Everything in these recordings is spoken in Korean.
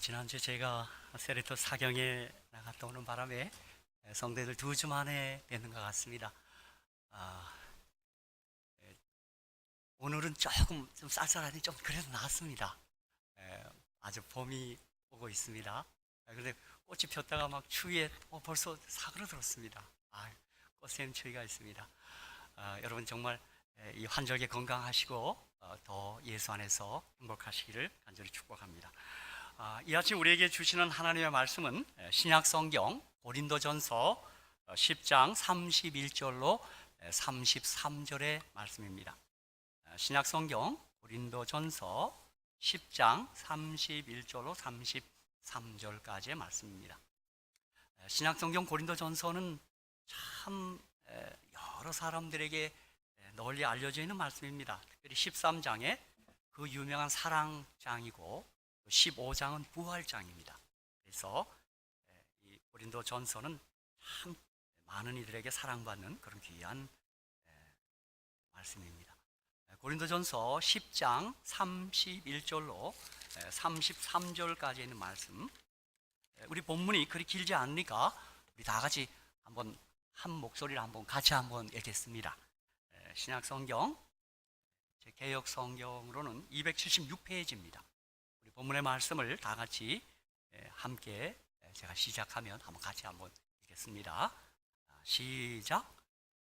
지난주 제가 세레토 사경에 나갔다 오는 바람에 성도들 2주 만에 뵙는 것 같습니다. 아, 에, 오늘은 조금 좀 쌀쌀하니 좀 그래도 나았습니다. 아주 봄이 오고 있습니다. 그런데 꽃이 폈다가 막 추위에 벌써 사그러들었습니다. 꽃샘 추위가 있습니다. 여러분 정말 이 환절기 건강하시고 더 예수 안에서 행복하시기를 간절히 축복합니다. 이 아침 우리에게 주시는 하나님의 말씀은 신약 성경 고린도전서 10장 31절로 33절의 말씀입니다. 신약 성경 고린도전서 10장 31절로 33절까지의 말씀입니다. 신약 성경 고린도전서는 참 여러 사람들에게 널리 알려져 있는 말씀입니다. 특별히 13장에 그 유명한 사랑장이고 15장은 부활장입니다. 그래서 이 고린도전서는 참 많은 이들에게 사랑받는 그런 귀한 말씀입니다. 고린도전서 10장 31절로 33절까지 있는 말씀, 우리 본문이 그리 길지 않으니까 우리 다 같이 한번 한 목소리를 같이 한번 읽겠습니다. 신약 성경 제 개역 성경으로는 276페이지입니다. 우리 본문의 말씀을 다 같이 함께 제가 시작하면 같이 한번 읽겠습니다. 시작.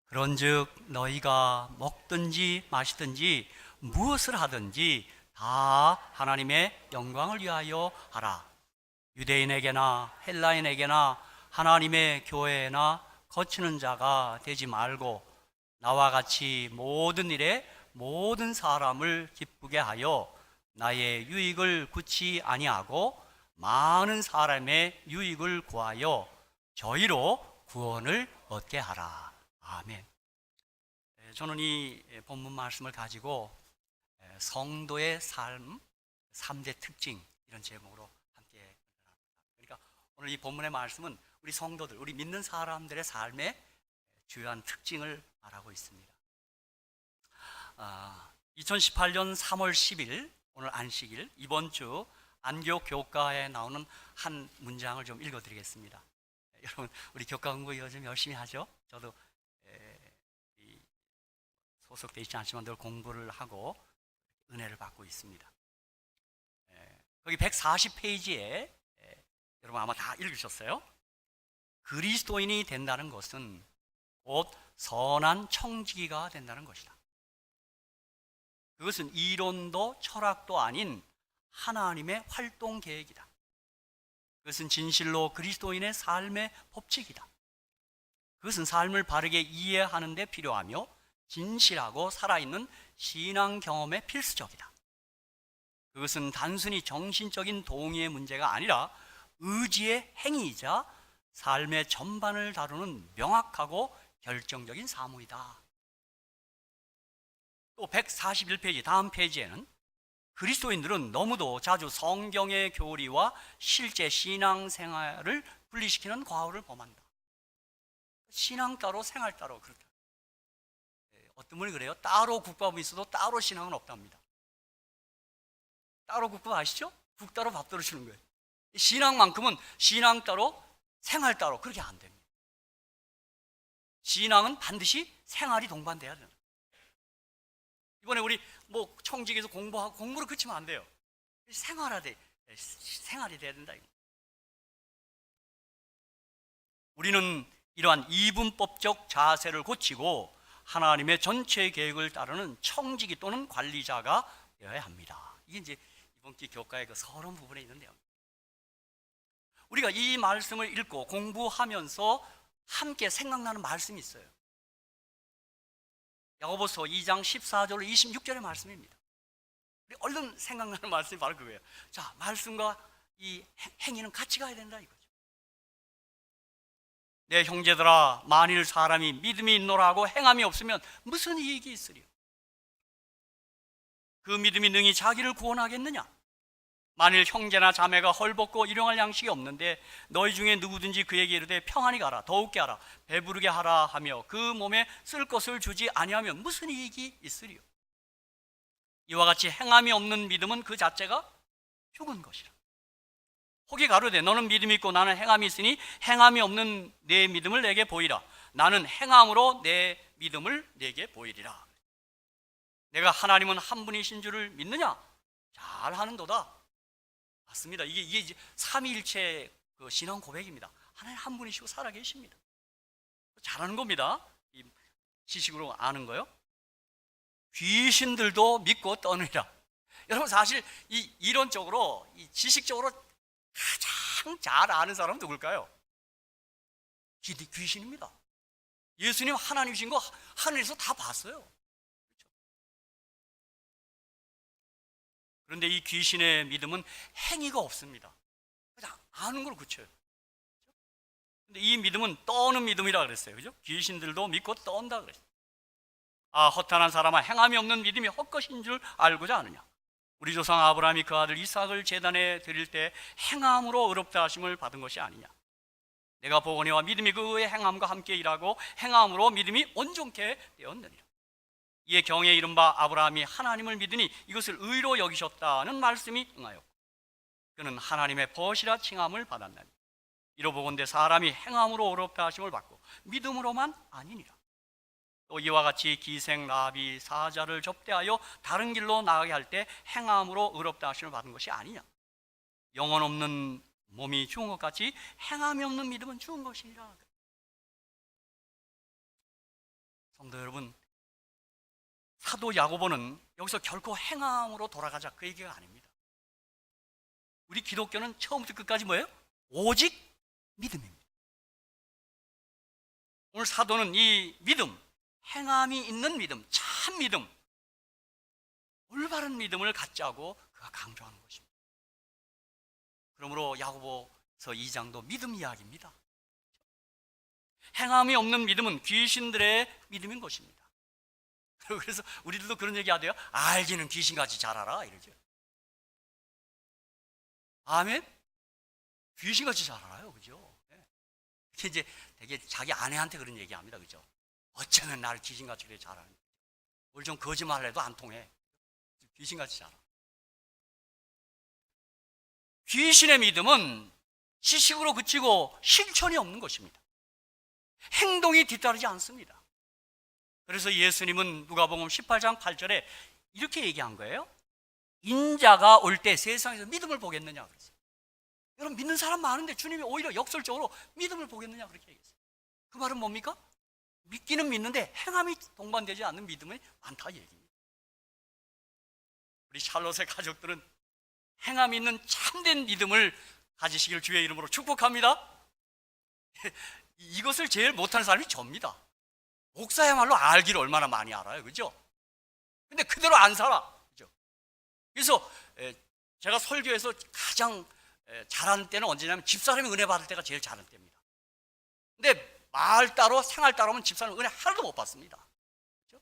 그런즉 너희가 먹든지 마시든지 무엇을 하든지 다 하나님의 영광을 위하여 하라. 유대인에게나 헬라인에게나 하나님의 교회나 거치는 자가 되지 말고 나와 같이 모든 일에 모든 사람을 기쁘게 하여 나의 유익을 굳이 아니하고 많은 사람의 유익을 구하여 저희로 구원을 얻게 하라. 아멘. 저는 이 본문 말씀을 가지고 성도의 삶 3대 특징, 이런 제목으로 함께 합니다. 그러니까 오늘 이 본문의 말씀은 우리 성도들, 우리 믿는 사람들의 삶의 주요한 특징을 말하고 있습니다. 2018년 3월 10일 오늘 안식일, 이번 주 안교 교과에 나오는 한 문장을 좀 읽어드리겠습니다. 여러분, 우리 교과 공부 요즘 열심히 하죠? 저도 소속되어 있지 않지만 늘 공부를 하고 은혜를 받고 있습니다. 거기 140페이지에 여러분 아마 다 읽으셨어요? 그리스도인이 된다는 것은 곧 선한 청지기가 된다는 것이다. 그것은 이론도 철학도 아닌 하나님의 활동 계획이다. 그것은 진실로 그리스도인의 삶의 법칙이다. 그것은 삶을 바르게 이해하는 데 필요하며 진실하고 살아있는 신앙 경험에 필수적이다. 그것은 단순히 정신적인 동의의 문제가 아니라 의지의 행위이자 삶의 전반을 다루는 명확하고 결정적인 사무이다. 또 141페이지 다음 페이지에는 그리스도인들은 너무도 자주 성경의 교리와 실제 신앙생활을 분리시키는 과오를 범한다. 신앙 따로 생활 따로 그렇다. 어떤 분이 그래요? 따로 국밥은 있어도 따로 신앙은 없답니다. 따로 국밥 아시죠? 국 따로 밥 따로 주는 거예요. 신앙만큼은 신앙 따로 생활 따로 그렇게 안 됩니다. 신앙은 반드시 생활이 동반돼야 된다. 이번에 우리 청직에서 공부하고 공부를 그치면 안 돼요. 생활이 돼야 된다. 우리는 이러한 이분법적 자세를 고치고 하나님의 전체 계획을 따르는 청지기 또는 관리자가 되어야 합니다. 이게 이제 이번 기 교과의 그 서론 부분에 있는데요. 우리가 이 말씀을 읽고 공부하면서 함께 생각나는 말씀이 있어요. 야고보서 2장 14절로 26절의 말씀입니다. 우리 얼른 생각나는 말씀이 바로 그거예요. 자, 말씀과 이 행위는 같이 가야 된다 이거죠. 내 형제들아, 만일 사람이 믿음이 있노라 하고 행함이 없으면 무슨 이익이 있으리요? 그 믿음이 능히 자기를 구원하겠느냐? 만일 형제나 자매가 헐벗고 일용할 양식이 없는데 너희 중에 누구든지 그에게 이르되 평안히 가라, 더욱게 하라, 배부르게 하라 하며 그 몸에 쓸 것을 주지 아니하면 무슨 이익이 있으리요? 이와 같이 행함이 없는 믿음은 그 자체가 죽은 것이라. 혹이 가로되 너는 믿음이 있고 나는 행함이 있으니 행함이 없는 내 믿음을 내게 보이라. 나는 행함으로 내 믿음을 내게 보이리라. 내가 하나님은 한 분이신 줄을 믿느냐? 잘 하는도다. 맞습니다. 이게 이제 삼위일체 그 신앙 고백입니다. 하나님 한 분이시고 살아계십니다. 잘하는 겁니다. 이 지식으로 아는 거요. 귀신들도 믿고 떠느니라. 여러분 사실 이 이론적으로, 이 지식적으로 가장 잘 아는 사람은 누굴까요? 귀신입니다. 예수님 하나님이신 거 하늘에서 다 봤어요. 그런데 이 귀신의 믿음은 행위가 없습니다. 그냥 아는 걸 그쳐요. 근데 이 믿음은 떠는 믿음이라 그랬어요. 그죠? 귀신들도 믿고 떤다 그랬어요. 아, 허탄한 사람아, 행함이 없는 믿음이 헛것인 줄 알고자 하느냐? 우리 조상 아브라함이 그 아들 이삭을 제단에 드릴 때 행함으로 의롭다 하심을 받은 것이 아니냐? 내가 보거니와 믿음이 그의 행함과 함께 일하고 행함으로 믿음이 온전케 되었느니라. 이에 경에 이른바 아브라함이 하나님을 믿으니 이것을 의로 여기셨다는 말씀이 응하였고 그는 하나님의 벗이라 칭함을 받았나니 이로 보건대 사람이 행함으로 의롭다 하심을 받고 믿음으로만 아니니라. 또 이와 같이 기생 라비 사자를 접대하여 다른 길로 나가게 할 때 행함으로 의롭다 하심을 받은 것이 아니냐? 영혼 없는 몸이 죽은 것 같이 행함이 없는 믿음은 죽은 것이니라. 성도 여러분, 사도 야고보는 여기서 결코 행함으로 돌아가자 그 얘기가 아닙니다. 우리 기독교는 처음부터 끝까지 뭐예요? 오직 믿음입니다. 오늘 사도는 이 믿음, 행함이 있는 믿음, 참 믿음, 올바른 믿음을 갖자고 그가 강조하는 것입니다. 그러므로 야고보서 2장도 믿음 이야기입니다. 행함이 없는 믿음은 귀신들의 믿음인 것입니다. 그래서 우리들도 그런 얘기 하대요. 알기는 귀신같이 잘 알아 이러죠. 아멘? 귀신같이 잘 알아요. 그죠? 이제 되게 자기 아내한테 그런 얘기합니다. 그죠? 어쩌면 나를 귀신같이 그래 잘 아는. 뭘 좀 거짓말을 해도 안 통해. 귀신같이 잘 알아. 귀신의 믿음은 지식으로 그치고 실천이 없는 것입니다. 행동이 뒤따르지 않습니다. 그래서 예수님은 누가복음 18장 8절에 이렇게 얘기한 거예요. 인자가 올 때 세상에서 믿음을 보겠느냐 그랬어요. 여러분 믿는 사람 많은데 주님이 오히려 역설적으로 믿음을 보겠느냐 그렇게 얘기했어요. 그 말은 뭡니까? 믿기는 믿는데 행함이 동반되지 않는 믿음이 많다 얘기입니다. 우리 샬롯의 가족들은 행함이 있는 참된 믿음을 가지시길 주의 이름으로 축복합니다. 이것을 제일 못하는 사람이 접니다. 목사야말로 알기를 얼마나 많이 알아요. 그죠? 근데 그대로 안 살아. 그죠? 그래서 제가 설교에서 가장 잘하는 때는 언제냐면 집사람이 은혜 받을 때가 제일 잘하는 때입니다. 근데 말 따로 생활 따로 하면 집사람 은혜 하나도 못 받습니다. 그죠?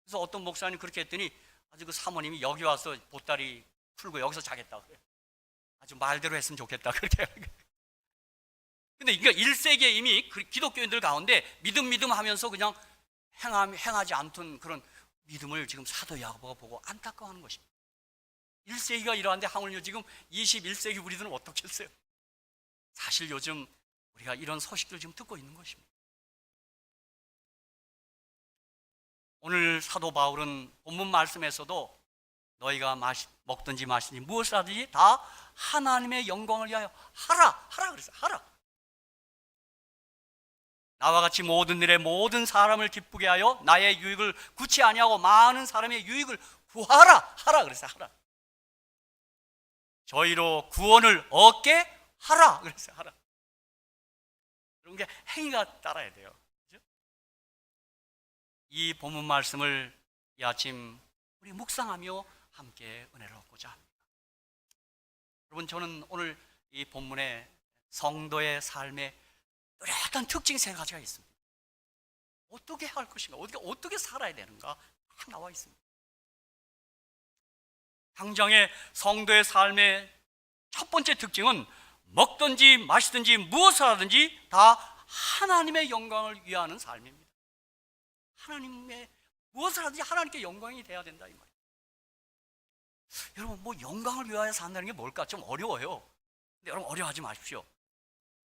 그래서 어떤 목사님 그렇게 했더니 아주 그 사모님이 여기 와서 보따리 풀고 여기서 자겠다고 그래요. 아주 말대로 했으면 좋겠다. 그렇게. 근데 그러니까 1세기에 이미 기독교인들 가운데 믿음 하면서 그냥 행하지 않던 그런 믿음을 지금 사도 야고보가 보고 안타까워하는 것입니다. 1세기가 이러한데 하물며 지금 21세기 우리들은 어떻겠어요? 사실 요즘 우리가 이런 소식들 지금 듣고 있는 것입니다. 오늘 사도 바울은 본문 말씀에서도 너희가 먹든지 마시든지 무엇을 하든지 다 하나님의 영광을 위하여 하라 그랬어요. 하라. 나와 같이 모든 일에 모든 사람을 기쁘게 하여 나의 유익을 구치 아니하고 많은 사람의 유익을 구하라 그랬어요. 하라. 저희로 구원을 얻게 하라 그랬어요. 하라. 그런 게 행위가 따라야 돼요. 그렇죠? 이 본문 말씀을 이 아침 우리 묵상하며 함께 은혜를 얻고자 합니다. 여러분, 저는 오늘 이 본문에 성도의 삶의 뚜렷한 특징 세 가지가 있습니다. 어떻게 할 것인가, 어떻게 살아야 되는가 다 나와 있습니다. 당장의 성도의 삶의 첫 번째 특징은 먹든지 마시든지 무엇을 하든지 다 하나님의 영광을 위하는 삶입니다. 하나님의 무엇을 하든지 하나님께 영광이 돼야 된다 이 말이에요. 여러분, 뭐 영광을 위하여 산다는 게 뭘까? 좀 어려워요. 근데 여러분 어려워하지 마십시오.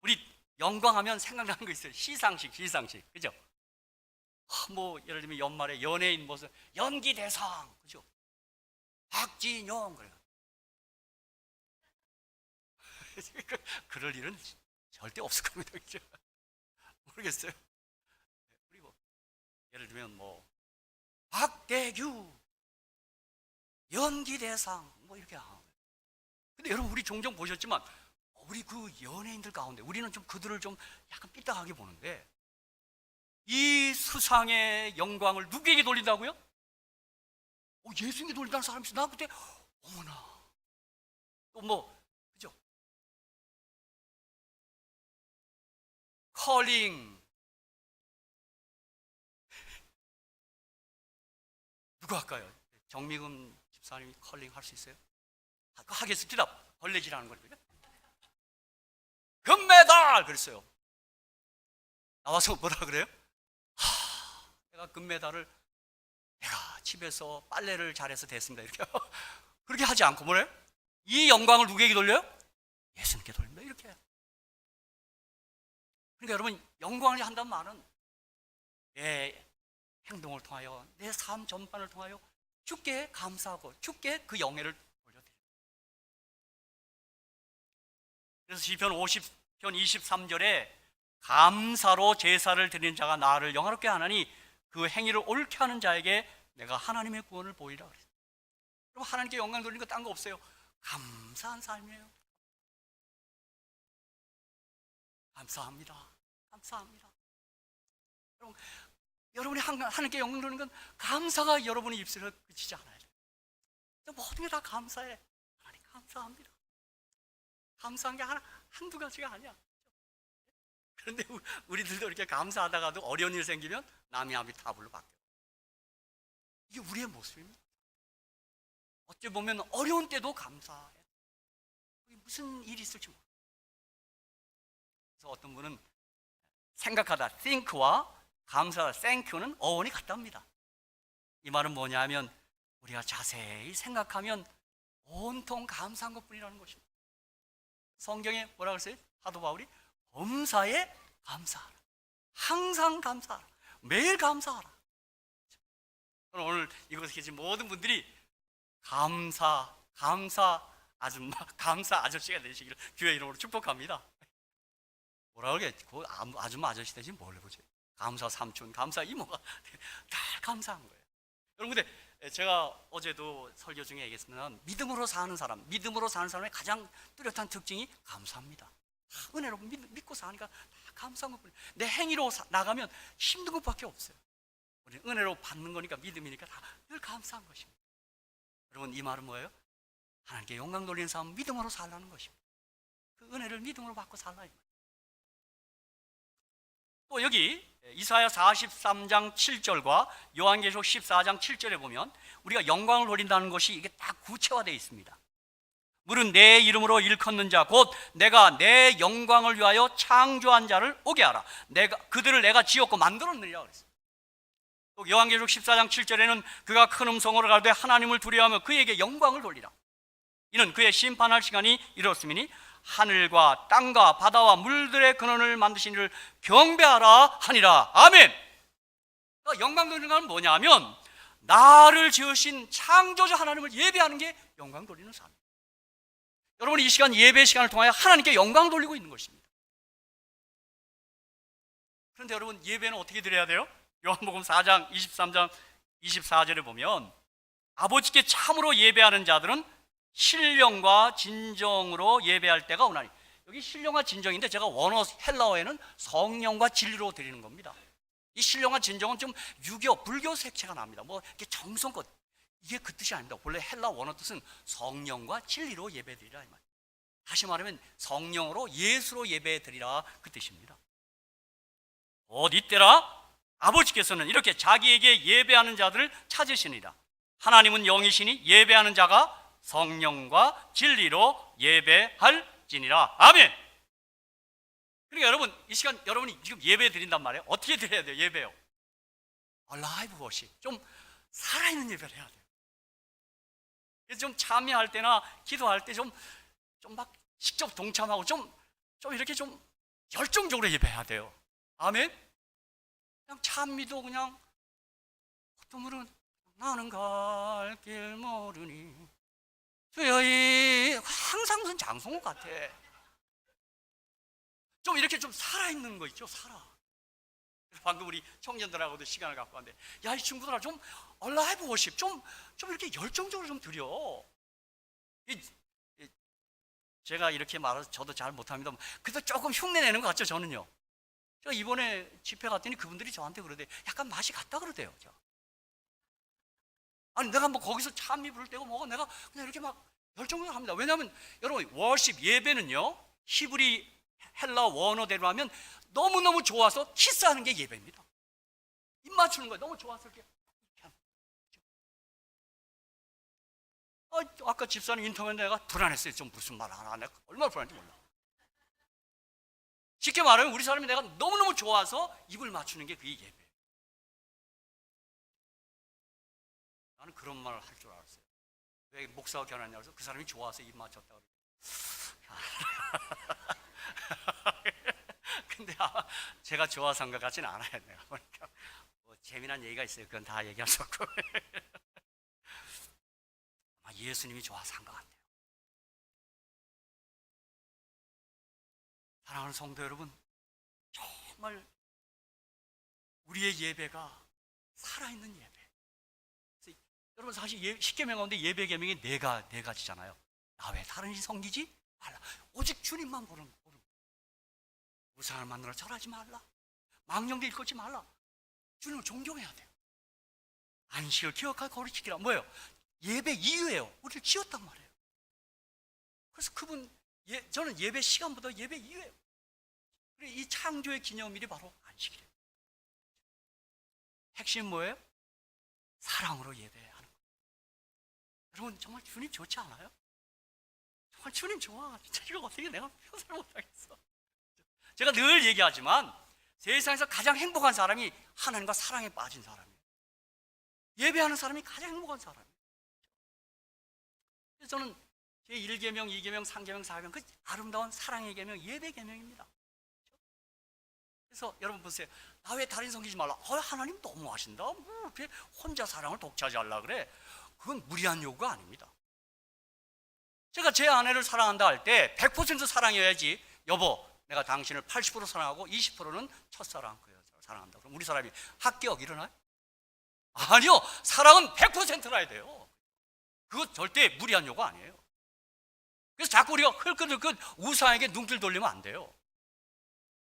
우리 영광하면 생각나는 거 있어요. 시상식, 그죠? 뭐 예를 들면 연말에 연예인 무슨 연기 대상, 그죠? 박진영 그래. 그럴 일은 절대 없을 겁니다, 그죠? 모르겠어요. 그리고 예를 들면 뭐 박대규 연기 대상 뭐 이렇게 하고. 근데 여러분 우리 종종 보셨지만 우리 그 연예인들 가운데 우리는 좀 그들을 좀 약간 삐딱하게 보는데 이 수상의 영광을 누구에게 돌린다고요? 예수님께 돌린다는 사람이 있어. 나 그때 어머나 또 뭐 그죠? 컬링 누가 할까요? 정미금 집사님이 컬링 할 수 있어요? 하겠습니다. 벌레질하는 거거든요. 금메달 그랬어요. 나와서 뭐라 그래요? 내가 금메달을 내가 집에서 빨래를 잘해서 됐습니다. 이렇게 그렇게 하지 않고 뭐래? 이 영광을 누구에게 돌려요? 예수님께 돌립니다. 이렇게. 그러니까 여러분 영광을 한다는 말은 내 행동을 통하여 내 삶 전반을 통하여 주께 감사하고 주께 그 영예를 돌려드립니다. 그래서 시편 50편 23절에 감사로 제사를 드리는 자가 나를 영화롭게 하나니 그 행위를 옳게 하는 자에게 내가 하나님의 구원을 보이라 그랬어요. 그럼 하나님께 영광 돌리는 거 딴 거 없어요. 감사한 삶이에요. 감사합니다. 여러분이 하나님께 영광 돌리는 건 감사가 여러분의 입술에 그치지 않아요. 모든 게 다 감사해. 하나님 감사합니다. 감사한 게 한두 가지가 아니야. 그런데 우리들도 이렇게 감사하다가도 어려운 일 생기면 남이 아미타불로 바뀌어요. 이게 우리의 모습입니다. 어찌 보면 어려운 때도 감사해. 무슨 일이 있을지 모르겠어요. 그래서 어떤 분은 생각하다 think와 감사하다 thank는 어원이 같답니다. 이 말은 뭐냐면 우리가 자세히 생각하면 온통 감사한 것뿐이라는 것입니다. 성경에 뭐라고 했어요? 사도 바울이 범사에 감사하라. 항상 감사하라. 매일 감사하라. 오늘 이곳에 계신 모든 분들이 감사 아줌마, 감사 아저씨가 되시기를 주의 이름으로 축복합니다. 뭐라 그러게? 그 아줌마 아저씨 되지 뭘 해보지? 감사 삼촌, 감사 이모가 다 감사한 거예요. 여러분 근데 제가 어제도 설교 중에 얘기했습니다. 믿음으로 사는 사람의 가장 뚜렷한 특징이 감사합니다. 은혜로 믿고 사니까 다 감사한 것뿐이에요. 내 행위로 나가면 힘든 것밖에 없어요. 우리 은혜로 받는 거니까 믿음이니까 다 늘 감사한 것입니다. 여러분 이 말은 뭐예요? 하나님께 영광 돌리는 사람은 믿음으로 살라는 것입니다. 그 은혜를 믿음으로 받고 살라. 또 여기 이사야 43장 7절과 요한계시록 14장 7절에 보면 우리가 영광을 돌린다는 것이 이게 다 구체화되어 있습니다. 물은 내 이름으로 일컫는 자 곧 내가 내 영광을 위하여 창조한 자를 오게 하라. 그들을 내가 지었고 만들었느니라 그랬어요. 또 요한계시록 14장 7절에는 그가 큰 음성으로 가되 하나님을 두려워하며 그에게 영광을 돌리라. 이는 그의 심판할 시간이 이렇음이니 하늘과 땅과 바다와 물들의 근원을 만드신 이를 경배하라 하니라. 아멘. 그러니까 영광 돌리는 건 뭐냐면 나를 지으신 창조주 하나님을 예배하는 게 영광 돌리는 삶. 여러분 이 시간 예배 시간을 통하여 하나님께 영광 돌리고 있는 것입니다. 그런데 여러분 예배는 어떻게 드려야 돼요? 요한복음 4장 23장 24절에 보면 아버지께 참으로 예배하는 자들은 신령과 진정으로 예배할 때가 오나니. 여기 신령과 진정인데 제가 원어 헬라어에는 성령과 진리로 드리는 겁니다. 이 신령과 진정은 좀 유교, 불교 색채가 납니다. 뭐 이렇게 정성껏 이게 그 뜻이 아닙니다. 원래 헬라 원어 뜻은 성령과 진리로 예배드리라 이 말. 다시 말하면 성령으로 예수로 예배드리라 그 뜻입니다. 이때라 아버지께서는 이렇게 자기에게 예배하는 자들을 찾으시니라. 하나님은 영이시니 예배하는 자가 성령과 진리로 예배할지니라. 아멘. 그러니까 여러분 이 시간 여러분이 지금 예배 드린단 말이에요. 어떻게 드려야 돼요? 예배요. 라이브 워십. 좀 살아있는 예배를 해야 돼요. 그래서 좀 참여할 때나 기도할 때 좀 막 직접 동참하고 좀 이렇게 좀 열정적으로 예배해야 돼요. 아멘? 그냥 찬미도 그냥 어떤 분은 나는 갈 길 모르니 주여이 항상 무슨 장송곡 같아. 좀 이렇게 좀 살아있는 거 있죠, 살아. 방금 우리 청년들하고도 시간을 갖고 왔는데, 야, 이 친구들아, 좀 얼라이브 워십, 좀 이렇게 열정적으로 좀 드려. 제가 이렇게 말해서 저도 잘 못합니다. 그래도 조금 흉내내는 것 같죠, 저는요. 제가 이번에 집회 갔더니 그분들이 저한테 그러대, 약간 맛이 갔다 그러대요. 아니, 내가 뭐 거기서 찬미 부를 때고 뭐고 내가 그냥 이렇게 막 열정적으로 합니다. 왜냐하면 여러분, 워십 예배는요, 히브리 헬라 원어대로 하면 너무너무 좋아서 키스하는 게 예배입니다. 입 맞추는 거예요. 너무 좋아서 이렇게. 아까 집사님 인터뷰에 내가 불안했어요. 좀 무슨 말 하나. 내가 얼마나 불안한지 몰라. 쉽게 말하면 우리 사람이 내가 너무너무 좋아서 입을 맞추는 게 그게 예배. 나는 그런 말을 할 줄 알았어요. 왜 목사가 결혼했냐고 해서 그 사람이 좋아서 입 맞췄다고 그래요. 근데 제가 좋아서 한 것 같지는 않아요. 내가 보니까 뭐 재미난 얘기가 있어요. 그건 다 얘기할 수 없고. 예수님이 좋아서 한 것 같아요. 사랑하는 성도 여러분, 정말 우리의 예배가 살아있는 예배. 여러분, 사실 십계명 가운데 예배 계명이 네 가지잖아요. 나 외 다른 신 섬기지 말라. 오직 주님만 보는 거. 우상을 만들어 절하지 말라. 망령되 일컫지 말라. 주님을 존경해야 돼요. 안식을 기억하고 거룩히 지키라. 뭐예요? 예배 이유예요. 우리를 지었단 말이에요. 그래서 저는 예배 시간보다 예배 이유예요. 그리고 이 창조의 기념일이 바로 안식이래요. 핵심 뭐예요? 사랑으로 예배하는 거예요. 여러분, 정말 주님 좋지 않아요? 정말 주님 좋아. 진짜 이거 어떻게 내가 표현을 못하겠어. 제가 늘 얘기하지만 세상에서 가장 행복한 사람이 하나님과 사랑에 빠진 사람이에요. 예배하는 사람이 가장 행복한 사람이에요. 그래서 저는 제1계명, 2계명, 3계명, 4계명, 그 아름다운 사랑의 계명, 예배 계명입니다. 그래서 여러분 보세요. 나 왜 다른 섬기지 말라? 하나님 너무 하신다. 뭐 이렇게 혼자 사랑을 독차지하려 그래? 그건 무리한 요구가 아닙니다. 제가 제 아내를 사랑한다 할 때 100% 사랑해야지. 여보, 내가 당신을 80% 사랑하고 20%는 첫사랑 그 여자를 사랑한다. 그럼 우리 사람이 합격 일어나요? 아니요. 사랑은 100%라야 돼요. 그거 절대 무리한 요구 아니에요. 그래서 자꾸 우리가 흘끗흘끗 우상에게 눈길 돌리면 안 돼요.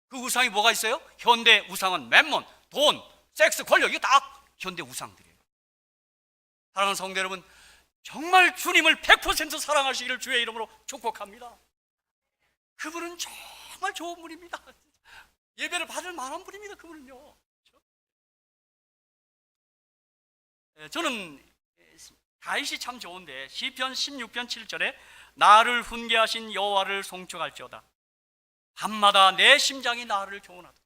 그 우상이 뭐가 있어요? 현대 우상은 맨몬, 돈, 섹스, 권력, 이게 다 현대 우상들이에요. 사랑하는 성도 여러분, 정말 주님을 100% 사랑하시기를 주의 이름으로 축복합니다. 그분은 정말 좋은 분입니다. 예배를 받을 만한 분입니다. 그분은요. 저는 다윗이 참 좋은데 시편 16편 7절에 나를 훈계하신 여호와를 송축할지어다. 밤마다 내 심장이 나를 교훈하다.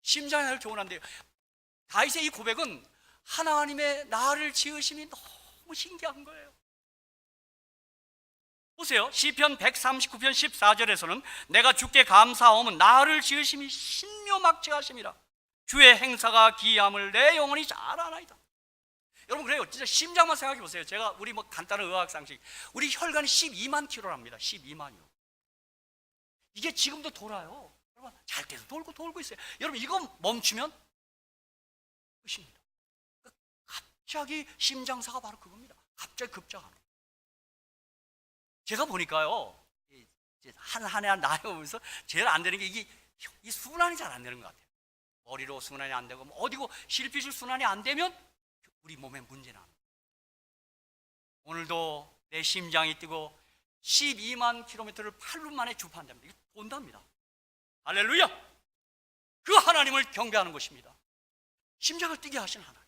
심장이 나를 교훈한대요. 다윗의 이 고백은 하나님의 나를 지으심이 너무 신기한 거예요. 보세요. 시편 139편 14절에서는 내가 주께 감사하오면 나를 지으심이 신묘막지하심이라. 주의 행사가 기이함을 내 영혼이 잘 아나이다. 여러분, 그래요. 진짜 심장만 생각해 보세요. 제가 우리 뭐 간단한 의학 상식, 우리 혈관이 12만 킬로랍니다. 12만이요. 이게 지금도 돌아요. 여러분, 잘 때도 돌고 있어요. 여러분, 이거 멈추면 끝입니다. 갑자기 심장사가 바로 그겁니다. 갑자기 급작하는. 제가 보니까요, 한 해 나이 오면서 제일 안 되는 게 이 순환이 잘 안 되는 것 같아요. 머리로 순환이 안 되고, 어디고 실핏줄 순환이 안 되면 우리 몸에 문제는 안 돼요. 오늘도 내 심장이 뛰고 12만 킬로미터를 8분 만에 주파한답니다. 이거 돈답니다. 할렐루야! 그 하나님을 경배하는 것입니다. 심장을 뛰게 하신 하나님.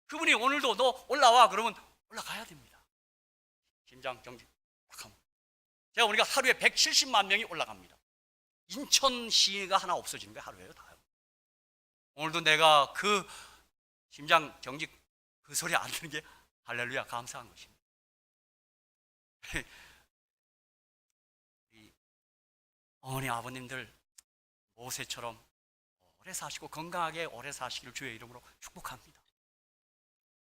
그분이 오늘도 너 올라와 그러면 올라가야 됩니다. 심장 경직 딱 하면. 제가 보니까 하루에 170만 명이 올라갑니다. 인천시가 하나 없어지는 게 하루에요, 다요. 오늘도 내가 그 심장 경직 그 소리 안 듣는 게 할렐루야 감사한 것입니다. 어머니 아버님들 모세처럼 오래 사시고 건강하게 오래 사시기를 주의 이름으로 축복합니다.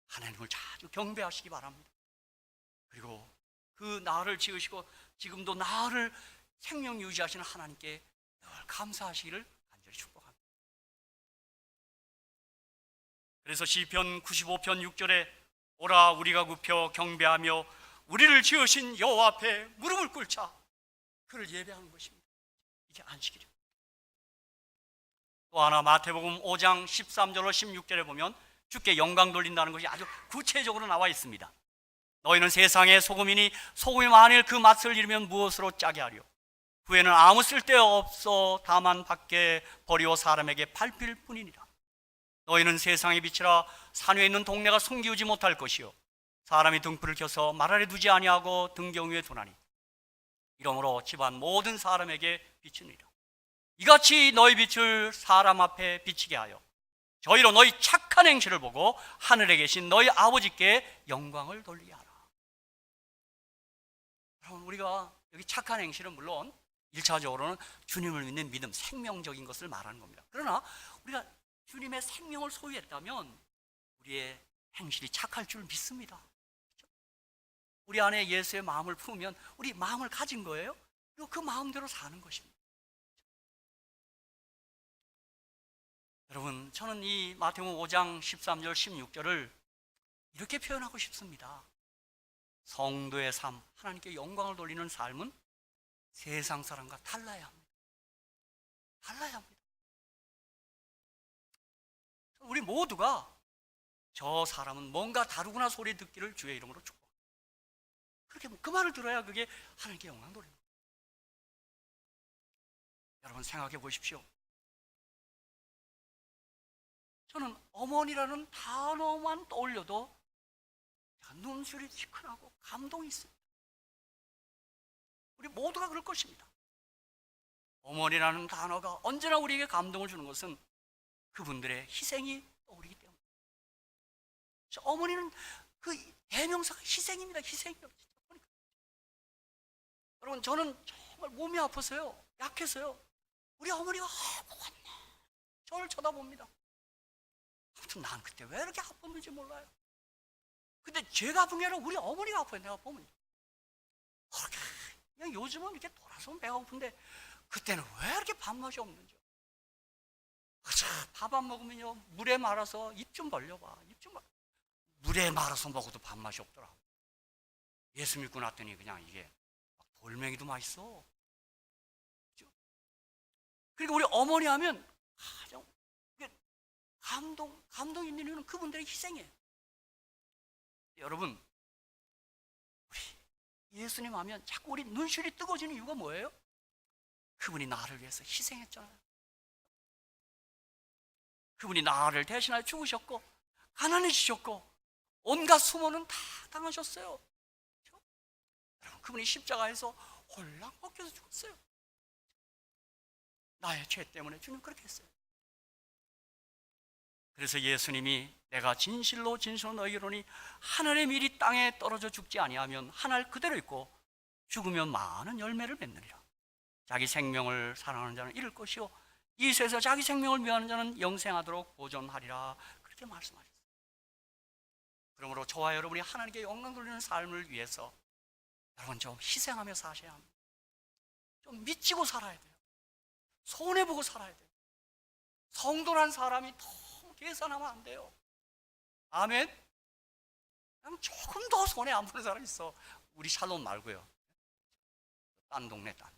하나님을 자주 경배하시기 바랍니다. 그리고 그 나를 지으시고 지금도 나를 생명 유지하시는 하나님께 늘 감사하시기를 간절히 축복합니다. 그래서 시편 95편 6절에 오라 우리가 굽혀 경배하며 우리를 지으신 여호와 앞에 무릎을 꿇자, 그를 예배하는 것입니다. 이게 안식일이에요. 또 하나 마태복음 5장 13절로 16절에 보면 주께 영광 돌린다는 것이 아주 구체적으로 나와 있습니다. 너희는 세상의 소금이니 소금이 만일 그 맛을 잃으면 무엇으로 짜게 하려? 후에는 아무 쓸데없어 다만 밖에 버리고 사람에게 밟힐 뿐이니라. 너희는 세상의 빛이라 산 위에 있는 동네가 숨기우지 못할 것이요 사람이 등불을 켜서 말 아래 두지 아니하고 등경 위에 두나니 이러므로 집안 모든 사람에게 비추니라. 이같이 너희 빛을 사람 앞에 비치게 하여 저희로 너희 착한 행실을 보고 하늘에 계신 너희 아버지께 영광을 돌리게 하라. 여러분, 우리가 여기 착한 행실은 물론 1차적으로는 주님을 믿는 믿음, 생명적인 것을 말하는 겁니다. 그러나 우리가 주님의 생명을 소유했다면 우리의 행실이 착할 줄 믿습니다. 우리 안에 예수의 마음을 품으면 우리 마음을 가진 거예요. 그리고 그 마음대로 사는 것입니다. 여러분, 저는 이 마태복음 5장 13절 16절을 이렇게 표현하고 싶습니다. 성도의 삶, 하나님께 영광을 돌리는 삶은 세상 사람과 달라야 합니다. 달라야 합니다. 우리 모두가 저 사람은 뭔가 다르구나 소리 듣기를 주의 이름으로 축복합니다. 그렇게 그 말을 들어야 그게 하나님께 영광 돌립니다. 여러분 생각해 보십시오. 저는 어머니라는 단어만 떠올려도 눈술이 시큰하고 감동이 있습니다. 우리 모두가 그럴 것입니다. 어머니라는 단어가 언제나 우리에게 감동을 주는 것은 그분들의 희생이 떠오르기 때문에. 어머니는 그 대명사가 희생입니다. 희생이요. 여러분, 저는 정말 몸이 아파서요, 약해서요, 우리 어머니가 왔네 저를 쳐다봅니다. 아무튼 난 그때 왜 이렇게 아팠는지 몰라요. 근데 제가 아픈 게 아니라 우리 어머니가 아파요. 내가 보면 그냥 요즘은 이렇게 돌아서면 배가 고픈데 그때는 왜 이렇게 밥맛이 없는지. 밥 안 먹으면요 물에 말아서 입 좀 벌려봐. 물에 말아서 먹어도 밥맛이 없더라고. 예수 믿고 났더니 그냥 이게 돌멩이도 맛있어. 그렇죠? 그리고 우리 어머니 하면 가장 감동 있는 이유는 그분들의 희생이에요. 여러분, 우리 예수님 하면 자꾸 우리 눈시울이 뜨거워지는 이유가 뭐예요? 그분이 나를 위해서 희생했잖아요. 그분이 나를 대신하여 죽으셨고 가난해지셨고 온갖 수모는 다 당하셨어요. 그렇죠? 여러분, 그분이 십자가에서 홀랑 벗겨서 죽었어요. 나의 죄 때문에 주님 그렇게 했어요. 그래서 예수님이 내가 진실로 너희에게 이르노니 하늘의 밀이 땅에 떨어져 죽지 아니하면 하늘 그대로 있고 죽으면 많은 열매를 맺느니라. 자기 생명을 사랑하는 자는 잃을 것이요 이 세상에서 자기 생명을 미워하는 자는 영생하도록 보존하리라. 그렇게 말씀하셨어요. 그러므로 저와 여러분이 하나님께 영광 돌리는 삶을 위해서 여러분 좀 희생하며 사셔야 합니다. 좀 미치고 살아야 돼요. 손해보고 살아야 돼요. 성도란 사람이 너무 계산하면 안 돼요. 아멘. 그냥 조금 더 손해 안 보는 사람 있어. 우리 샬롬 말고요. 딴 동네 딴.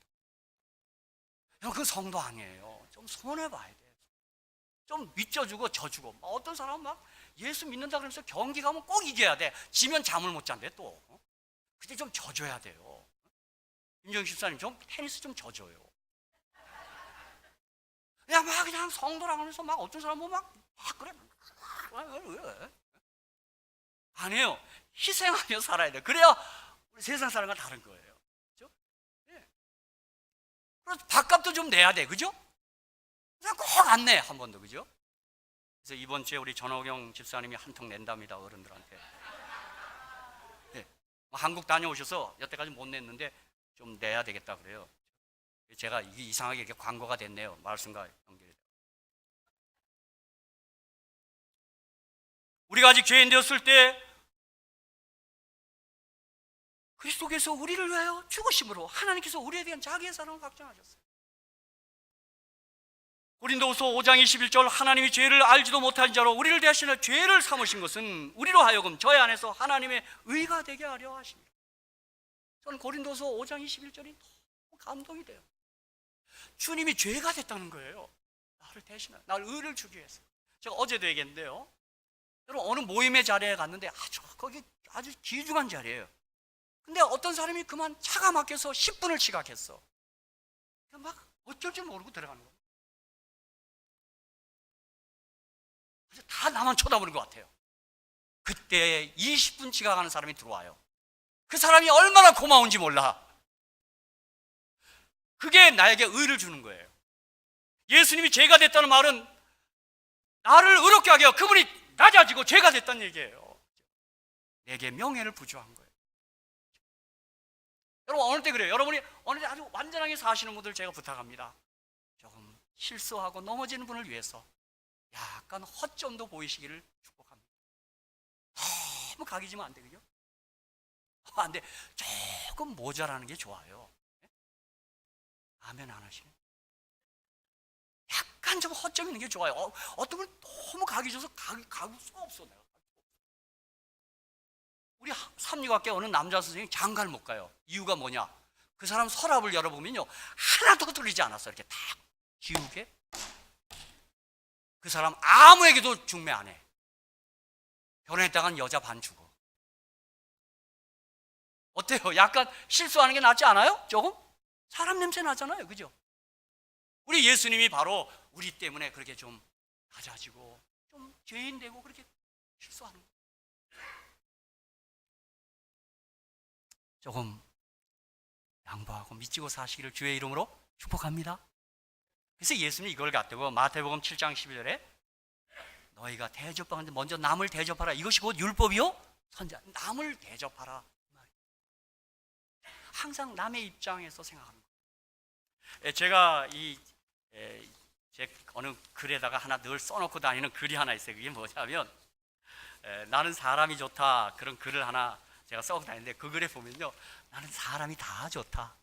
그 성도 아니에요. 좀 손해봐야 돼. 좀 믿져주고 져주고. 어떤 사람은 막 예수 믿는다 그러면서 경기 가면 꼭 이겨야 돼. 지면 잠을 못 잔대 또. 그때 좀 져줘야 돼요. 임정희 집사님 좀 테니스 좀 져줘요. 그냥 성도라고 하면서 막 어떤 사람은 막 그래. 왜? 아니에요. 희생하며 살아야 돼. 그래야 우리 세상 사람과 다른 거예요. 그죠? 네. 그래서 밥값도 좀 내야 돼. 그죠? 그냥 꼭 안 내. 한 번도. 그죠? 그래서 이번 주에 우리 전호경 집사님이 한 통 낸답니다. 어른들한테. 네. 한국 다녀오셔서 여태까지 못 냈는데 좀 내야 되겠다 그래요. 제가 이게 이상하게 이렇게 광고가 됐네요. 말씀과 연결이. 우리가 아직 죄인 되었을 때 그리스도께서 우리를 위하여 죽으심으로 하나님께서 우리에 대한 자기의 사랑을 확정하셨어요. 고린도후서 5장 21절 하나님이 죄를 알지도 못한 자로 우리를 대하시는 죄를 삼으신 것은 우리로 하여금 저희 안에서 하나님의 의가 되게 하려 하십니다. 저는 고린도후서 5장 21절이 너무 감동이 돼요. 주님이 죄가 됐다는 거예요. 나를 대신하여 나를 의를 주기 위해서. 제가 어제도 얘기했는데요, 여러분 어느 모임의 자리에 갔는데 거기 아주 귀중한 자리예요. 근데 어떤 사람이 그만 차가 막혀서 10분을 지각했어. 막 어쩔 줄 모르고 들어가는 거예요. 다 나만 쳐다보는 것 같아요. 그때 20분 지각하는 사람이 들어와요. 그 사람이 얼마나 고마운지 몰라. 그게 나에게 의를 주는 거예요. 예수님이 죄가 됐다는 말은 나를 의롭게 하게 하고 그분이 낮아지고 죄가 됐다는 얘기예요. 내게 명예를 부여한 거예요. 여러분 어느 때 그래요? 여러분이 어느 때 아주 완전하게 사시는 분들 제가 부탁합니다. 조금 실수하고 넘어지는 분을 위해서 약간 허점도 보이시기를 축복합니다. 너무 각이 지면 안 되거든요. 안 돼. 조금 모자라는 게 좋아요. 아멘 안 하시네. 약간 좀 허점 있는 게 좋아요. 어떤 분 너무 각이 져서 각을 수가 없어. 내가. 우리 삼육학교 어느 남자 선생님이 장가를 못 가요. 이유가 뭐냐? 그 사람 서랍을 열어보면요 하나도 들리지 않았어. 이렇게 딱 지우개. 그 사람 아무에게도 중매 안 해. 결혼했다간 여자 반 주고. 어때요? 약간 실수하는 게 낫지 않아요? 조금? 사람 냄새 나잖아요. 그죠? 우리 예수님이 바로 우리 때문에 그렇게 좀 낮아지고 좀 죄인 되고 그렇게 실수하는 거예요. 조금 양보하고 미치고 사시기를 주의 이름으로 축복합니다. 그래서 예수님이 이걸 갖다고 마태복음 7장 12절에 너희가 대접하는데 먼저 남을 대접하라. 이것이 곧 율법이요 선자. 남을 대접하라. 항상 남의 입장에서 생각하는 거예요. 제가 제 어느 글에다가 하나 늘 써놓고 다니는 글이 하나 있어요. 그게 뭐냐면 나는 사람이 좋다 그런 글을 하나 제가 써놓고 다니는데 그 글에 보면요 나는 사람이 다 좋다.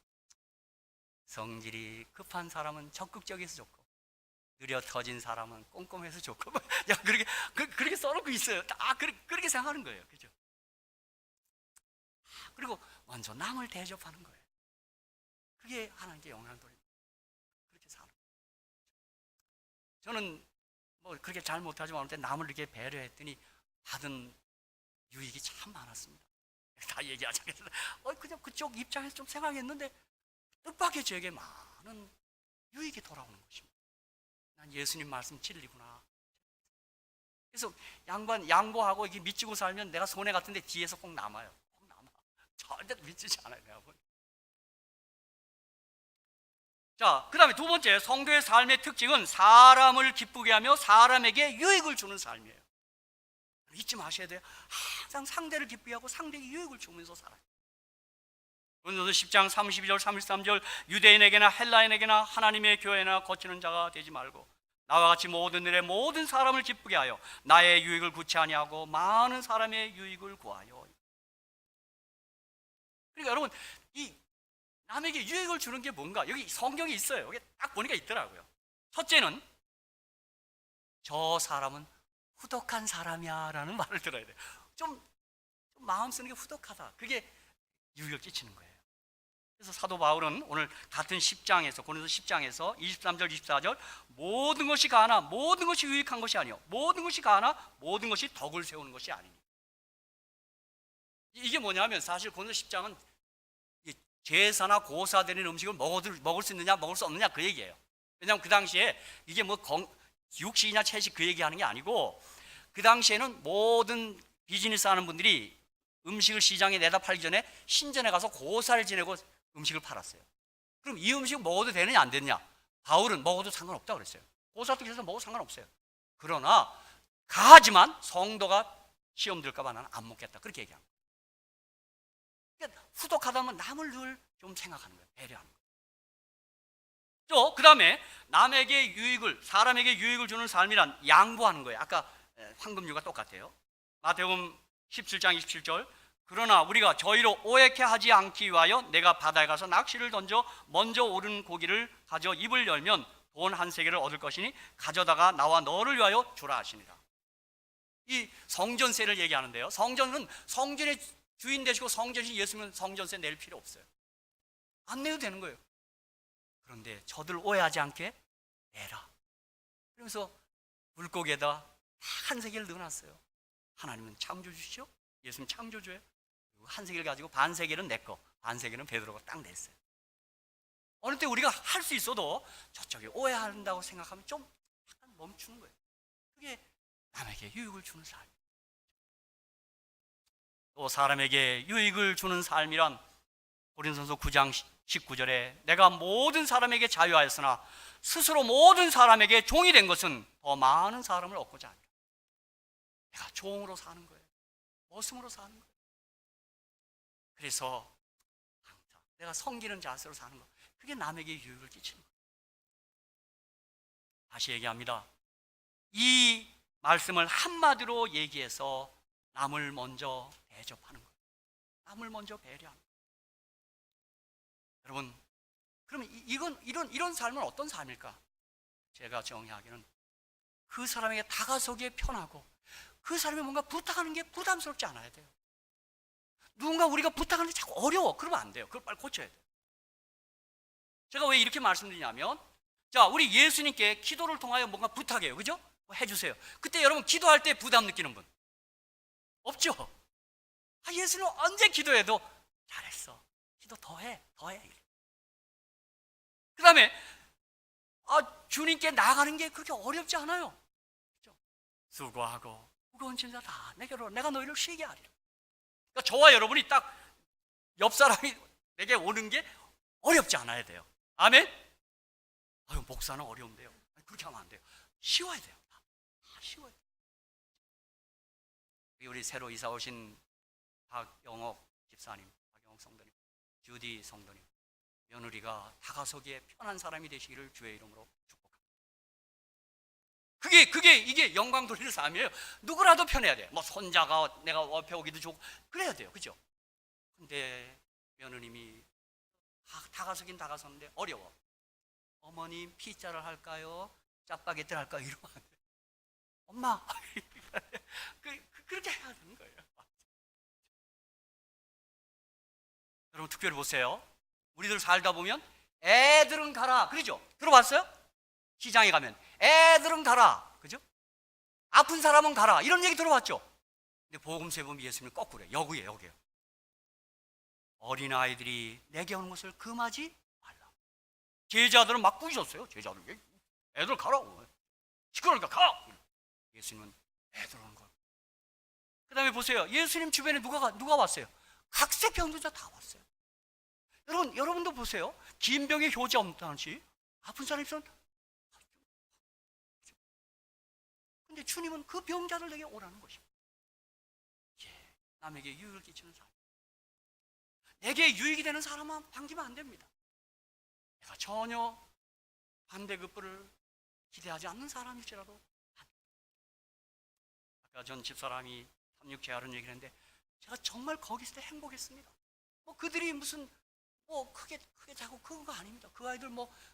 성질이 급한 사람은 적극적이어서 좋고 느려 터진 사람은 꼼꼼해서 좋고 야 그렇게 써놓고 있어요. 그렇게 생각하는 거예요. 그죠? 그리고 먼저 남을 대접하는 거예요. 그게 하나님께 영광을 돌립니다. 그렇게 사는 거예요. 저는 뭐 그렇게 잘 못하지만 어느 때 남을 이렇게 배려했더니 받은 유익이 참 많았습니다. 다 얘기하지 않겠습니다. 그냥 그쪽 입장에서 좀 생각했는데 뜻밖의 저에게 많은 유익이 돌아오는 것입니다. 난 예수님 말씀 진리구나. 그래서 양보하고 이게 미치고 살면 내가 손해 같은데 뒤에서 꼭 남아요. 꼭 남아. 절대 미치지 않아요. 내가 보니. 자, 그 다음에 두 번째, 성도의 삶의 특징은 사람을 기쁘게 하며 사람에게 유익을 주는 삶이에요. 잊지 마셔야 돼요. 항상 상대를 기쁘게 하고 상대에게 유익을 주면서 살아요. 고린도서 10장 32절 33절 유대인에게나 헬라인에게나 하나님의 교회나 거치는 자가 되지 말고 나와 같이 모든 일에 모든 사람을 기쁘게 하여 나의 유익을 구치 아니하고 많은 사람의 유익을 구하여. 그러니까 여러분 이 남에게 유익을 주는 게 뭔가 여기 성경이 있어요. 여기 딱 보니까 있더라고요. 첫째는 저 사람은 후덕한 사람이야 라는 말을 들어야 돼요. 좀 마음 쓰는 게 후덕하다. 그게 유익을 끼치는 거예요. 그래서 사도 바울은 오늘 같은 10장에서 고린도서 10장에서 23절 24절 모든 것이 가나 모든 것이 유익한 것이 아니요 모든 것이 가나 모든 것이 덕을 세우는 것이 아니니. 이게 뭐냐면 사실 고린도서 10장은 제사나 고사 되는 음식을 먹을 수 있느냐 먹을 수 없느냐 그 얘기예요. 왜냐하면 그 당시에 이게 뭐 육식이냐 채식 그 얘기하는 게 아니고 그 당시에는 모든 비즈니스 하는 분들이 음식을 시장에 내다 팔기 전에 신전에 가서 고사를 지내고 음식을 팔았어요. 그럼 이 음식 먹어도 되느냐 안 되느냐? 바울은 먹어도 상관없다 그랬어요. 고사도 해서 먹어도 상관없어요. 그러나 가지만 성도가 시험 들까 봐 나는 안 먹겠다 그렇게 얘기합니다. 그러니까 후덕하다면 남을 늘 좀 생각하는 거예요. 배려하는 거예요. 또 그 다음에 남에게 유익을, 사람에게 유익을 주는 삶이란 양보하는 거예요. 아까 황금류가 똑같아요. 마태복음 17장 27절, 그러나 우리가 저희로 오해케 하지 않기 위하여 내가 바다에 가서 낚시를 던져 먼저 오른 고기를 가져 입을 열면 돈 한 세겔을 얻을 것이니 가져다가 나와 너를 위하여 주라 하시니라. 이 성전세를 얘기하는데요, 성전은 성전의 주인 되시고 성전이 예수면 성전세 낼 필요 없어요. 안 내도 되는 거예요. 그런데 저들 오해하지 않게 내라. 그러면서 물고기에다 한 세겔 넣어놨어요. 하나님은 창조주시죠? 예수님 창조주예요. 한 세겔 가지고 반 세겔은 내 거, 반 세겔은 베드로가 딱 냈어요. 어느 때 우리가 할 수 있어도 저쪽이 오해한다고 생각하면 좀 약간 멈추는 거예요. 그게 남에게 유익을 주는 삶. 또 사람에게 유익을 주는 삶이란 고린도전서 9장 19절에 내가 모든 사람에게 자유하였으나 스스로 모든 사람에게 종이 된 것은 더 많은 사람을 얻고자 합니다. 내가 종으로 사는 거예요. 머슴으로 사는 거예요. 그래서 항상 내가 섬기는 자세로 사는 거, 그게 남에게 유익을 끼치는 거예요. 다시 얘기합니다. 이 말씀을 한마디로 얘기해서 남을 먼저 대접하는 거예요. 남을 먼저 배려하는 거예요. 여러분, 그러면 이런 삶은 어떤 삶일까? 제가 정의하기는 그 사람에게 다가서기에 편하고 그 사람이 뭔가 부탁하는 게 부담스럽지 않아야 돼요. 누군가 우리가 부탁하는 게 자꾸 어려워. 그러면 안 돼요. 그걸 빨리 고쳐야 돼요. 제가 왜 이렇게 말씀드리냐면, 자, 우리 예수님께 기도를 통하여 뭔가 부탁해요. 그죠? 뭐 해주세요. 그때 여러분 기도할 때 부담 느끼는 분 없죠? 예수님 언제 기도해도 잘했어. 기도 더 해. 그 다음에 주님께 나가는 게 그렇게 어렵지 않아요. 그렇죠? 수고하고 무거운 짐자 다 내게로, 내가 너희를 쉬게 하리라. 그러니까 저와 여러분이 딱 옆 사람이 내게 오는 게 어렵지 않아야 돼요. 아멘? 목사는 어려운데요. 그렇게 하면 안 돼요. 쉬워야 돼요. 다 쉬워야 돼요. 우리 새로 이사 오신 박영옥 집사님, 박영옥 성도님, 주디 성도님, 며느리가 다가서기에 편한 사람이 되시기를 주의 이름으로 축복합니다. 이게 영광 돌리는 삶이에요. 누구라도 편해야 돼요. 뭐 손자가 내가 옆에 오기도 좋고 그래야 돼요. 그죠? 근데 며느님이 다가서긴 다가섰는데 어려워. 어머님 피자를 할까요? 짜파게티를 할까요? 이러면 안 돼요. 엄마 그렇게 해야 되는 거예요. 여러분 특별히 보세요. 우리들 살다 보면 애들은 가라, 그러죠? 들어봤어요? 시장에 가면 애들은 가라, 그죠? 아픈 사람은 가라, 이런 얘기 들어봤죠? 근데 복음서에 보면 예수님은 거꾸로요. 여기에요. 어린아이들이 내게 오는 것을 금하지 말라. 제자들은 막 부르셨어요. 제자들, 애들 가라고. 시끄러우니까 가. 예수님은 애들 오는 걸. 그 다음에 보세요. 예수님 주변에 누가 왔어요? 각색 병자자 다 왔어요. 여러분도 보세요. 긴 병에 효자 없다는지 아픈 사람 있으면, 근데 주님은 그 병자를 내게 오라는 것입니다. 남에게 유익을 끼치는 사람, 내게 유익이 되는 사람만 반기면 안 됩니다. 내가 전혀 반대급부를 기대하지 않는 사람일지라도. 아까 전 집사람이 삼육제하는 얘기를 했는데 제가 정말 거기 있을 때 행복했습니다. 그들이 무슨 크게 자고 그런 거 아닙니다. 그 아이들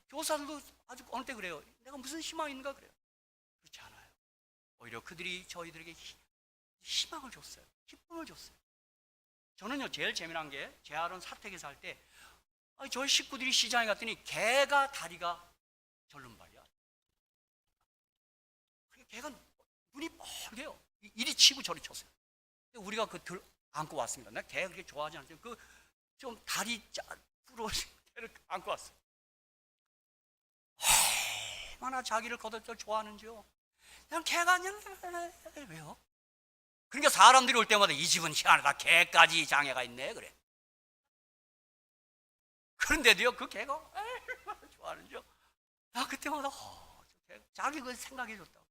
교사들도 아주 어느 때 그래요. 내가 무슨 희망이 있는가 그래요. 그렇지 않아요. 오히려 그들이 저희들에게 희망을 줬어요. 기쁨을 줬어요. 저는요, 제일 재미난 게 제 아들 사택에 살 때 저희 식구들이 시장에 갔더니 개가 다리가 절름발이야. 개가 눈이 뻘개요. 이리 치고 저리 쳤어요. 우리가 안고 왔습니다. 내가 개 그렇게 좋아하지 않지만 좀 다리 부러진 개를 안고 왔어요. 얼마나 자기를 거들떠 좋아하는지요. 그냥 개가 왜요? 그러니까 사람들이 올 때마다 이 집은 희한하다. 개까지 장애가 있네 그래. 그런데도요, 그 개가 얼마나 좋아하는지요. 나 그때마다 자기 그 생각해 줬다고.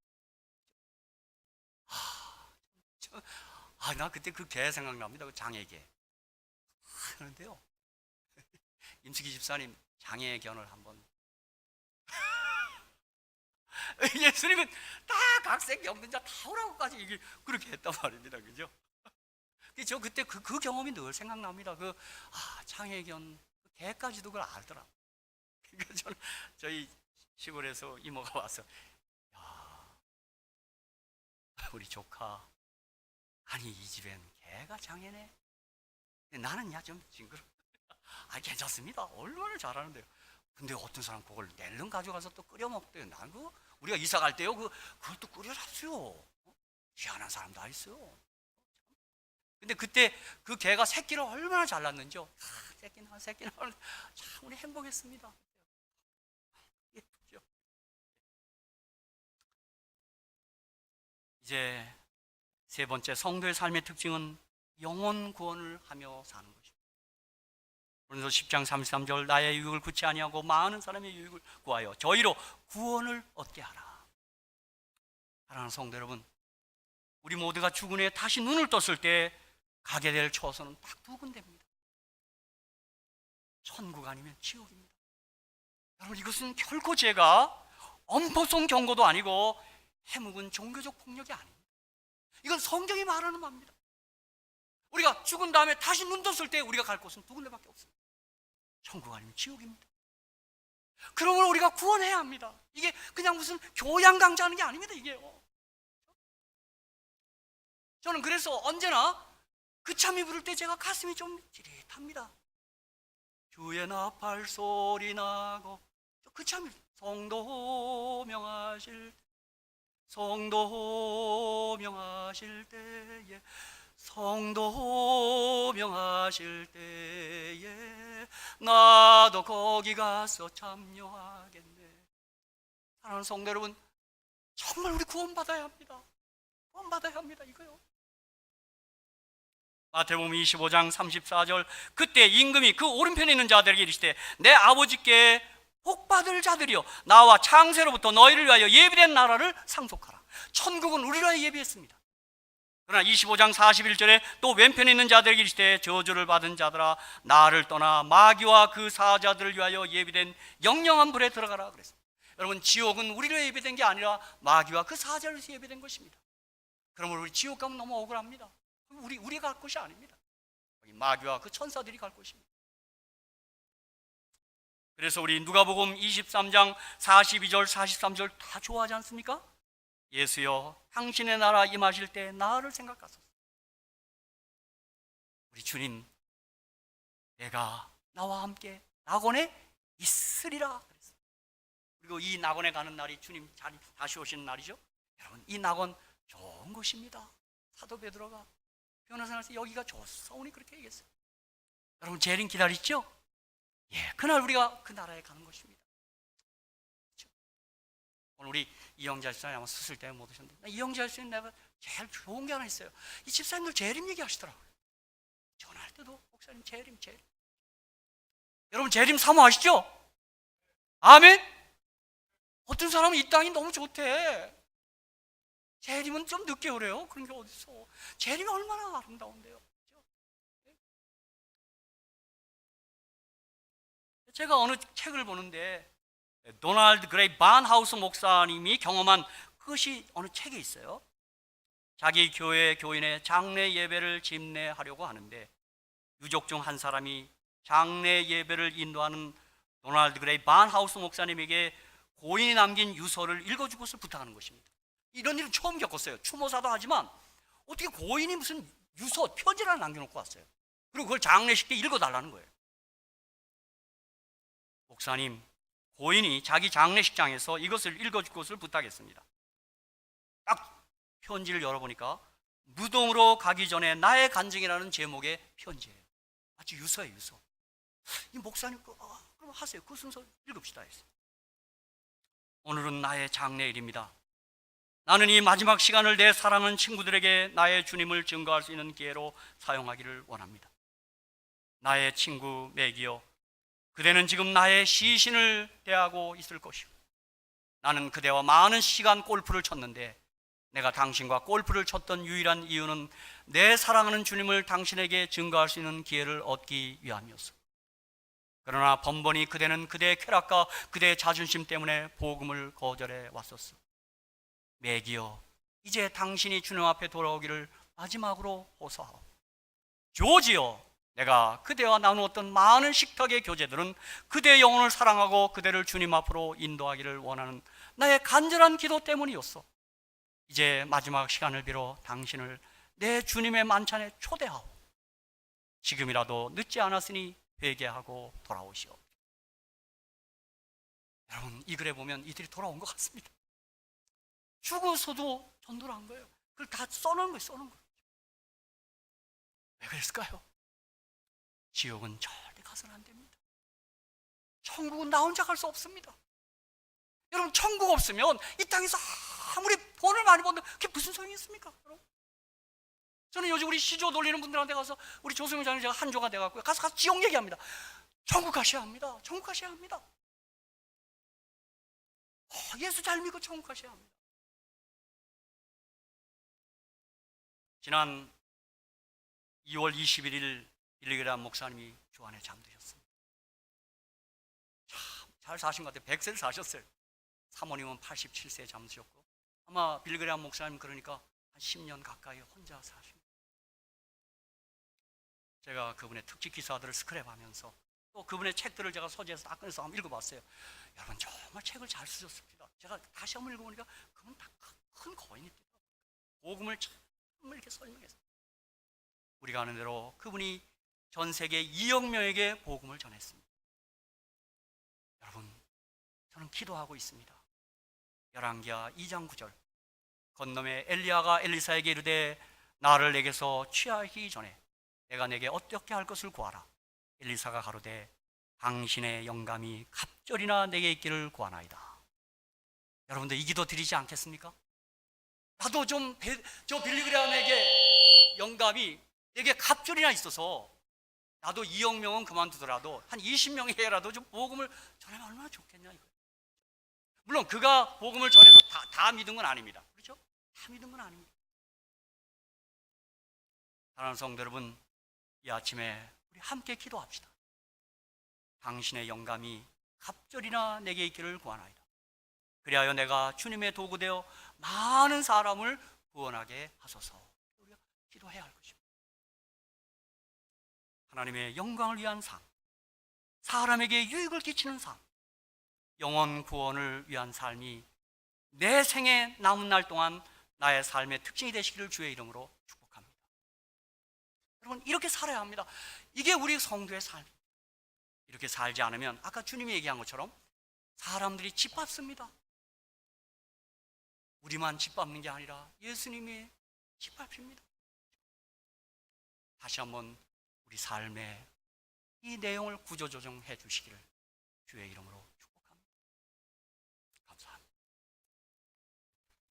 나 그때 그 개 생각납니다. 그 장애개. 그런데요, 임숙희 집사님 장애견을 한번 예수님은 다 각색 없는 자 다 오라고까지 이게 그렇게 했단 말입니다. 그죠? 저 그때 그 경험이 늘 생각납니다. 창혜견 개까지도 그걸 알더라. 그러니까 저는 저희 시골에서 이모가 와서, 야, 우리 조카, 아니 이 집엔 개가 장애네. 나는 좀 징그러. 괜찮습니다. 얼마나 잘하는데요. 근데 어떤 사람 그걸 낼름 가져가서 또 끓여 먹대요. 난 우리가 이사 갈 때요, 그걸 또 끓여놨어요. 희한한 사람 다 있어요. 근데 그때 그 개가 새끼를 얼마나 잘 낳는지요. 새끼 낳으면 참 우리 행복했습니다. 예쁘죠. 이제 세 번째, 성도의 삶의 특징은 영혼 구원을 하며 사는 것입니다. 그래서 10장 33절, 나의 유익을 구치 아니하고 많은 사람의 유익을 구하여 저희로 구원을 얻게 하라. 사랑하는 성도 여러분, 우리 모두가 죽은 후에 다시 눈을 떴을 때 가게 될 처소는 딱 두 군데입니다. 천국 아니면 지옥입니다. 여러분, 이것은 결코 제가 엄포성 경고도 아니고 해묵은 종교적 폭력이 아닙니다. 이건 성경이 말하는 바입니다. 우리가 죽은 다음에 다시 눈 떴을 때 우리가 갈 곳은 두 군데밖에 없습니다. 천국 아니면 지옥입니다. 그러므로 우리가 구원해야 합니다. 이게 그냥 무슨 교양 강좌하는 게 아닙니다. 이게요. 저는 그래서 언제나 그 참이 부를 때 제가 가슴이 좀 찌릿합니다. 주의 나팔 소리 나고, 그 참이 성도 명하실 때에, 성도 명하실 때에 나도 거기 가서 참여하겠네. 사랑하는 성도 여러분, 정말 우리 구원받아야 합니다. 구원받아야 합니다. 이거요. 마태복음 25장 34절, 그때 임금이 그 오른편에 있는 자들에게 이르시되, 내 아버지께 복받을 자들이여, 나와 창세로부터 너희를 위하여 예비된 나라를 상속하라. 천국은 우리를 위하여 예비했습니다. 그러나 25장 41절에 또 왼편에 있는 자들에게 이르시되, 저주를 받은 자들아, 나를 떠나 마귀와 그 사자들을 위하여 예비된 영영한 불에 들어가라 그랬습니다. 여러분, 지옥은 우리를 위해 예비된 게 아니라 마귀와 그 사자를 위해 예비된 것입니다. 그러므로 우리 지옥 가면 너무 억울합니다. 우리가 갈 곳이 아닙니다. 마귀와 그 천사들이 갈 곳입니다. 그래서 우리 누가복음 23장 42절 43절 다 좋아하지 않습니까? 예수여, 당신의 나라 임하실 때 나를 생각하소서. 우리 주님, 내가 나와 함께 낙원에 있으리라 그랬어요. 그리고 이 낙원에 가는 날이 주님 다시 오시는 날이죠. 여러분, 이 낙원 좋은 곳입니다. 사도 베드로가 변호사한테 여기가 좋사오니 그렇게 얘기했어요. 여러분, 재림 기다리죠? 예, 그날 우리가 그 나라에 가는 것입니다. 그렇죠? 오늘 우리 이영자 집사님 아마 수술 때문에 못 오셨는데, 이영자 집사님 내가 제일 좋은 게 하나 있어요. 이 집사님들 재림 얘기하시더라고요. 전화할 때도 목사님 재림. 여러분, 재림 사모하시죠? 아멘? 어떤 사람은 이 땅이 너무 좋대. 재림은 좀 늦게 오래요. 그런 게 어딨어. 재림이 얼마나 아름다운데요. 제가 어느 책을 보는데 도널드 그레이 반하우스 목사님이 경험한 그것이 어느 책에 있어요. 자기 교회 교인의 장례 예배를 집례하려고 하는데 유족 중 한 사람이 장례 예배를 인도하는 도널드 그레이 반하우스 목사님에게 고인이 남긴 유서를 읽어줄 것을 부탁하는 것입니다. 이런 일은 처음 겪었어요. 추모사도 하지만 어떻게 고인이 무슨 유서, 편지를 남겨놓고 왔어요. 그리고 그걸 장례식 때 읽어달라는 거예요. 목사님, 고인이 자기 장례식장에서 이것을 읽어줄 것을 부탁했습니다. 딱 편지를 열어보니까 무덤으로 가기 전에 나의 간증이라는 제목의 편지예요. 아주 유서예요, 유서. 이 목사님, 그럼 하세요. 그 순서 읽읍시다 했어요. 오늘은 나의 장례일입니다. 나는 이 마지막 시간을 내 사랑하는 친구들에게 나의 주님을 증거할 수 있는 기회로 사용하기를 원합니다. 나의 친구 맥이여, 그대는 지금 나의 시신을 대하고 있을 것이고, 나는 그대와 많은 시간 골프를 쳤는데 내가 당신과 골프를 쳤던 유일한 이유는 내 사랑하는 주님을 당신에게 증거할 수 있는 기회를 얻기 위함이었어. 그러나 번번이 그대는 그대의 쾌락과 그대의 자존심 때문에 복음을 거절해 왔었어. 매기여, 이제 당신이 주님 앞에 돌아오기를 마지막으로 호소하오. 조지여, 내가 그대와 나누었던 많은 식탁의 교제들은 그대의 영혼을 사랑하고 그대를 주님 앞으로 인도하기를 원하는 나의 간절한 기도 때문이었어. 이제 마지막 시간을 빌어 당신을 내 주님의 만찬에 초대하오. 지금이라도 늦지 않았으니 회개하고 돌아오시오. 여러분, 이 글에 보면 이들이 돌아온 것 같습니다. 죽어서도 전도를 한 거예요. 그걸 다 써놓은 거예요, 써놓은 거예요. 왜 그랬을까요? 지옥은 절대 가서는 안 됩니다. 천국은 나 혼자 갈 수 없습니다. 여러분, 천국 없으면 이 땅에서 아무리 돈을 많이 번들 그게 무슨 소용이 있습니까? 여러분? 저는 요즘 우리 시조 돌리는 분들한테 가서 우리 조승용 장님 제가 한조가 돼갖고 가서 지옥 얘기합니다. 천국 가셔야 합니다. 천국 가셔야 합니다. 예수 잘 믿고 천국 가셔야 합니다. 지난 2월 21일 빌리그레암 목사님이 주 안에 잠드셨습니다. 참 잘 사신 것 같아요. 100세를 사셨어요. 사모님은 87세에 잠드셨고, 아마 빌리그레암 목사님 그러니까 한 10년 가까이 혼자 사십니다. 제가 그분의 특집 기사들을 스크랩하면서 또 그분의 책들을 제가 소지해서 다 꺼내서 한번 읽어봤어요. 여러분, 정말 책을 잘 쓰셨습니다. 제가 다시 한번 읽어보니까 그분 다 큰 거인이더라고요. 복음을 참 이렇게 설명했어요. 우리가 아는 대로 그분이 전 세계 2억 명에게 복음을 전했습니다. 여러분, 저는 기도하고 있습니다. 열왕기하 2장 9절, 건너에 엘리야가 엘리사에게 이르되 나를 내게서 취하기 전에 내가 내게 어떻게 할 것을 구하라. 엘리사가 가로되 당신의 영감이 갑절이나 내게 있기를 구하나이다. 여러분들 이 기도 드리지 않겠습니까? 나도 좀 저 빌리그레암에게 영감이 내게 갑절이나 있어서 나도 2억 명은 그만두더라도 한 20명에게라도 좀 복음을 전하면 얼마나 좋겠냐 이거예요. 물론 그가 복음을 전해서 다 믿은 건 아닙니다. 그렇죠? 다 믿은 건 아닙니다. 사랑하는 성도 여러분, 이 아침에 우리 함께 기도합시다. 당신의 영감이 갑절이나 내게 있기를 구하나이다. 그리하여 내가 주님의 도구 되어 많은 사람을 구원하게 하소서. 우리가 기도해야 할 것입니다. 하나님의 영광을 위한 삶, 사람에게 유익을 끼치는 삶, 영혼 구원을 위한 삶이 내 생에 남은 날 동안 나의 삶의 특징이 되시기를 주의 이름으로 축복합니다. 여러분, 이렇게 살아야 합니다. 이게 우리 성도의 삶. 이렇게 살지 않으면 아까 주님이 얘기한 것처럼 사람들이 짓밟습니다. 우리만 짓밟는 게 아니라 예수님이 짓밟힙니다. 다시 한번 우리 삶에 이 내용을 구조조정해 주시기를